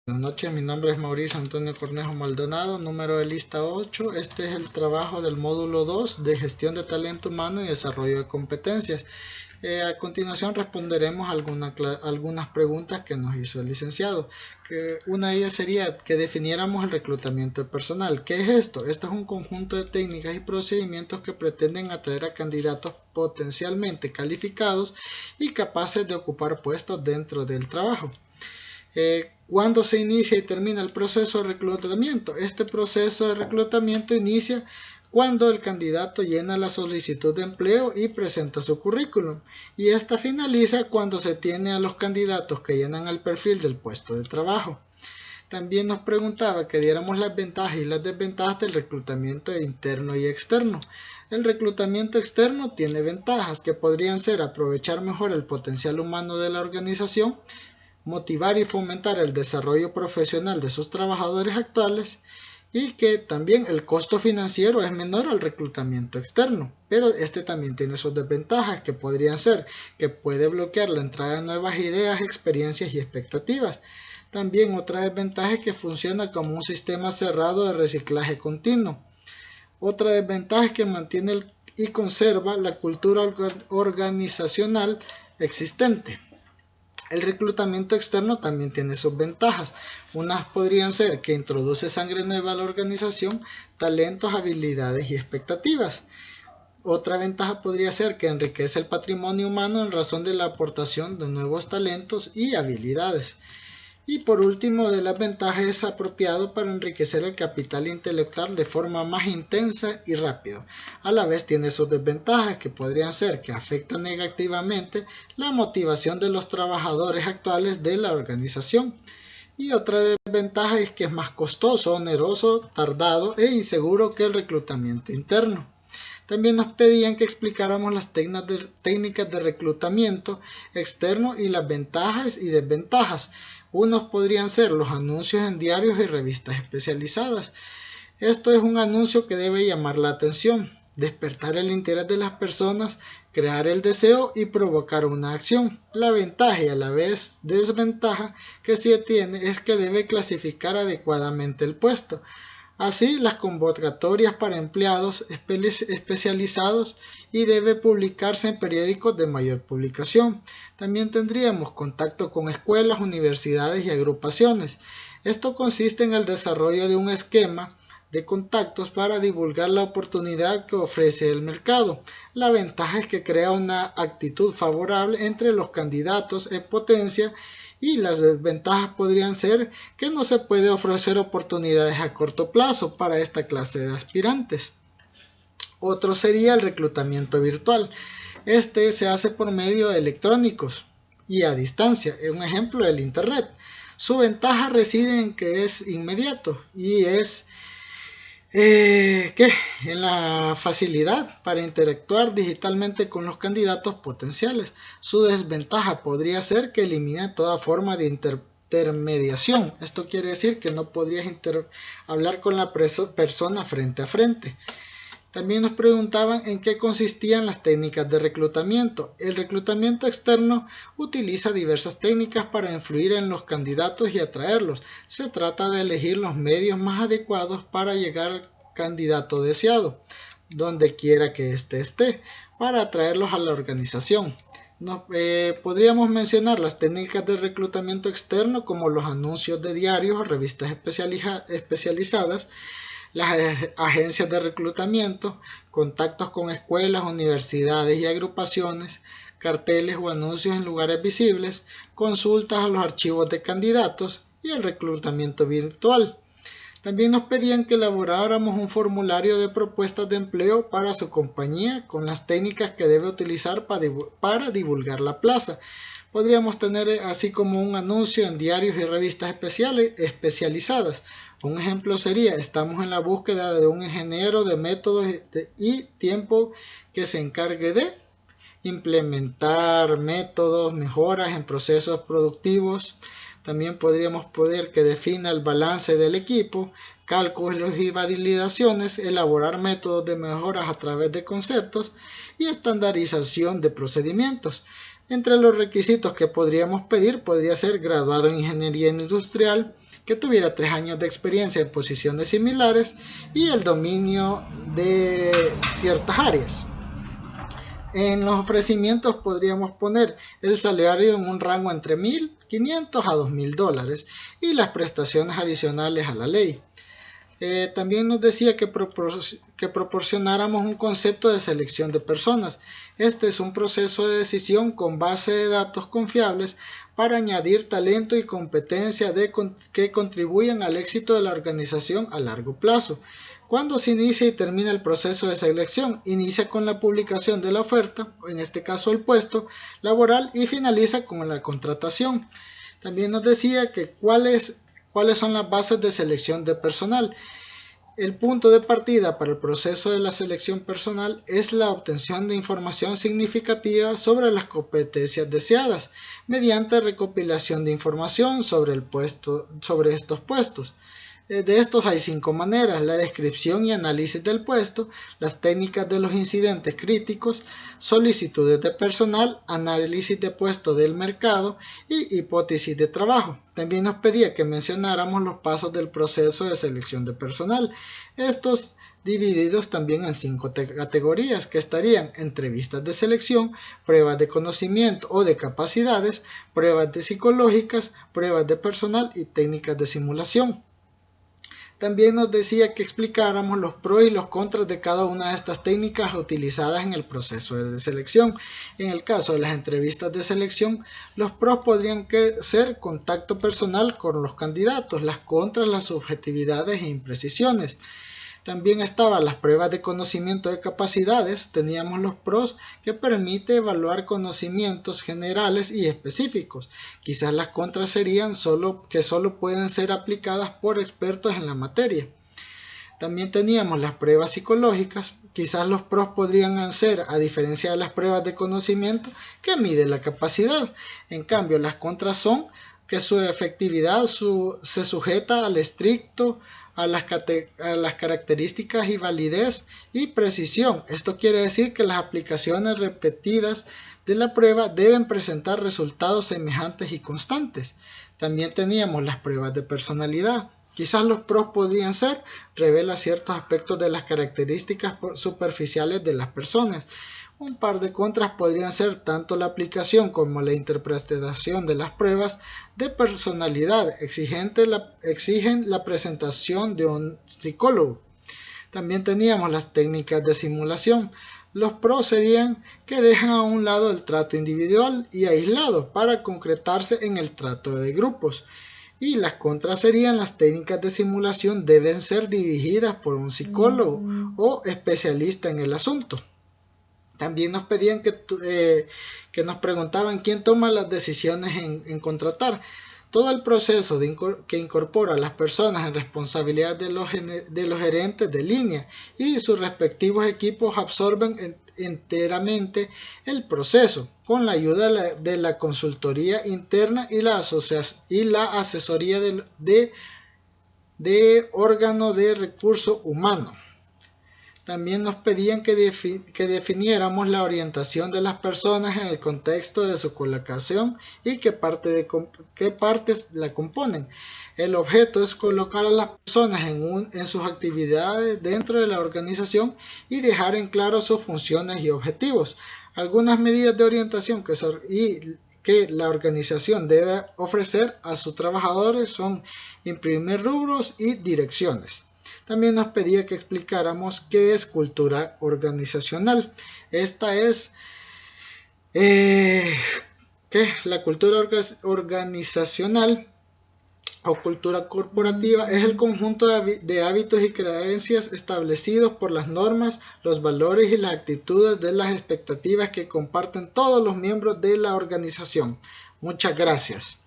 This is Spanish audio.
Buenas noches, mi nombre es Mauricio Antonio Cornejo Maldonado, número de lista 8. Este es el trabajo del módulo 2 de gestión de talento humano y desarrollo de competencias. A continuación responderemos algunas preguntas que nos hizo el licenciado. Una de ellas sería que definiéramos el reclutamiento de personal. ¿Qué es esto? Esto es un conjunto de técnicas y procedimientos que pretenden atraer a candidatos potencialmente calificados y capaces de ocupar puestos dentro del trabajo. ¿Cuándo se inicia y termina el proceso de reclutamiento? Este proceso de reclutamiento inicia cuando el candidato llena la solicitud de empleo y presenta su currículum, y esta finaliza cuando se tiene a los candidatos que llenan el perfil del puesto de trabajo. También nos preguntaba que diéramos las ventajas y las desventajas del reclutamiento interno y externo. El reclutamiento externo tiene ventajas que podrían ser aprovechar mejor el potencial humano de la organización, motivar y fomentar el desarrollo profesional de sus trabajadores actuales, y que también el costo financiero es menor al reclutamiento externo, pero este también tiene sus desventajas que podrían ser que puede bloquear la entrada de nuevas ideas, experiencias y expectativas. También otra desventaja es que funciona como un sistema cerrado de reciclaje continuo. Otra desventaja es que mantiene y conserva la cultura organizacional existente. El reclutamiento externo también tiene sus ventajas. Unas podrían ser que introduce sangre nueva a la organización, talentos, habilidades y expectativas. Otra ventaja podría ser que enriquece el patrimonio humano en razón de la aportación de nuevos talentos y habilidades. Y por último, de las ventajas es apropiado para enriquecer el capital intelectual de forma más intensa y rápida. A la vez tiene sus desventajas que podrían ser que afectan negativamente la motivación de los trabajadores actuales de la organización. Y otra desventaja es que es más costoso, oneroso, tardado e inseguro que el reclutamiento interno. También nos pedían que explicáramos las técnicas de reclutamiento externo y las ventajas y desventajas. Unos podrían ser los anuncios en diarios y revistas especializadas. Esto es un anuncio que debe llamar la atención, despertar el interés de las personas, crear el deseo y provocar una acción. La ventaja y a la vez desventaja que se tiene es que debe clasificar adecuadamente el puesto. Así, las convocatorias para empleados especializados y debe publicarse en periódicos de mayor publicación. También tendríamos contacto con escuelas, universidades y agrupaciones. Esto consiste en el desarrollo de un esquema de contactos para divulgar la oportunidad que ofrece el mercado. La ventaja es que crea una actitud favorable entre los candidatos en potencia, y las desventajas podrían ser que no se puede ofrecer oportunidades a corto plazo para esta clase de aspirantes. Otro sería el reclutamiento virtual. Este se hace por medio de electrónicos y a distancia. Un ejemplo, el Internet. Su ventaja reside en que es inmediato y es en la facilidad para interactuar digitalmente con los candidatos potenciales. Su desventaja podría ser que elimine toda forma de intermediación. Esto quiere decir que no podrías hablar con la persona frente a frente. También nos preguntaban en qué consistían las técnicas de reclutamiento. El reclutamiento externo utiliza diversas técnicas para influir en los candidatos y atraerlos. Se trata de elegir los medios más adecuados para llegar al candidato deseado, donde quiera que éste esté, para atraerlos a la organización. Podríamos mencionar las técnicas de reclutamiento externo como los anuncios de diarios o revistas especializadas, las agencias de reclutamiento, contactos con escuelas, universidades y agrupaciones, carteles o anuncios en lugares visibles, consultas a los archivos de candidatos y el reclutamiento virtual. También nos pedían que elaboráramos un formulario de propuestas de empleo para su compañía con las técnicas que debe utilizar para divulgar la plaza. Podríamos tener así como un anuncio en diarios y revistas especializadas. Un ejemplo sería: estamos en la búsqueda de un ingeniero de métodos y tiempo que se encargue de implementar métodos, mejoras en procesos productivos. También podríamos poner que defina el balance del equipo, cálculos y validaciones, elaborar métodos de mejoras a través de conceptos y estandarización de procedimientos. Entre los requisitos que podríamos pedir podría ser graduado en ingeniería industrial, que tuviera 3 años de experiencia en posiciones similares y el dominio de ciertas áreas. En los ofrecimientos podríamos poner el salario en un rango entre $1,500 a $2,000 y las prestaciones adicionales a la ley. También nos decía que proporcionáramos un concepto de selección de personas. Este es un proceso de decisión con base de datos confiables para añadir talento y competencia que contribuyan al éxito de la organización a largo plazo. Cuando se inicia y termina el proceso de selección, inicia con la publicación de la oferta, en este caso el puesto laboral, y finaliza con la contratación. También nos decía que cuáles son las bases de selección de personal. El punto de partida para el proceso de la selección personal es la obtención de información significativa sobre las competencias deseadas mediante recopilación de información sobre estos puestos. De estos hay 5 maneras: la descripción y análisis del puesto, las técnicas de los incidentes críticos, solicitudes de personal, análisis de puesto del mercado y hipótesis de trabajo. También nos pedía que mencionáramos los pasos del proceso de selección de personal, estos divididos también en 5 categorías que estarían: entrevistas de selección, pruebas de conocimiento o de capacidades, pruebas psicológicas, pruebas de personal y técnicas de simulación. También nos decía que explicáramos los pros y los contras de cada una de estas técnicas utilizadas en el proceso de selección. En el caso de las entrevistas de selección, los pros podrían ser contacto personal con los candidatos, las contras, las subjetividades e imprecisiones. También estaban las pruebas de conocimiento de capacidades. Teníamos los pros, que permite evaluar conocimientos generales y específicos. Quizás las contras serían que solo pueden ser aplicadas por expertos en la materia. También teníamos las pruebas psicológicas. Quizás los pros podrían ser, a diferencia de las pruebas de conocimiento, que miden la capacidad. En cambio, las contras son que su efectividad se sujeta al estricto a las características y validez y precisión. Esto quiere decir que las aplicaciones repetidas de la prueba deben presentar resultados semejantes y constantes. También teníamos las pruebas de personalidad. Quizás los pros podrían ser: revela ciertos aspectos de las características superficiales de las personas. Un par de contras podrían ser tanto la aplicación como la interpretación de las pruebas de personalidad. Exigen la presentación de un psicólogo. También teníamos las técnicas de simulación. Los pros serían que dejan a un lado el trato individual y aislado para concretarse en el trato de grupos. Y las contras serían: las técnicas de simulación deben ser dirigidas por un psicólogo o especialista en el asunto. También nos pedían que nos preguntaban quién toma las decisiones en contratar. Todo el proceso que incorpora a las personas en responsabilidad de los gerentes de línea y sus respectivos equipos absorben enteramente el proceso con la ayuda de la consultoría interna y la asesoría de órgano de recursos humanos. También nos pedían que definiéramos la orientación de las personas en el contexto de su colocación y qué partes la componen. El objeto es colocar a las personas en sus actividades dentro de la organización y dejar en claro sus funciones y objetivos. Algunas medidas de orientación que la organización debe ofrecer a sus trabajadores son imprimir rubros y direcciones. También nos pedía que explicáramos qué es cultura organizacional. Esta es la cultura organizacional o cultura corporativa. Es el conjunto de hábitos y creencias establecidos por las normas, los valores y las actitudes de las expectativas que comparten todos los miembros de la organización. Muchas gracias.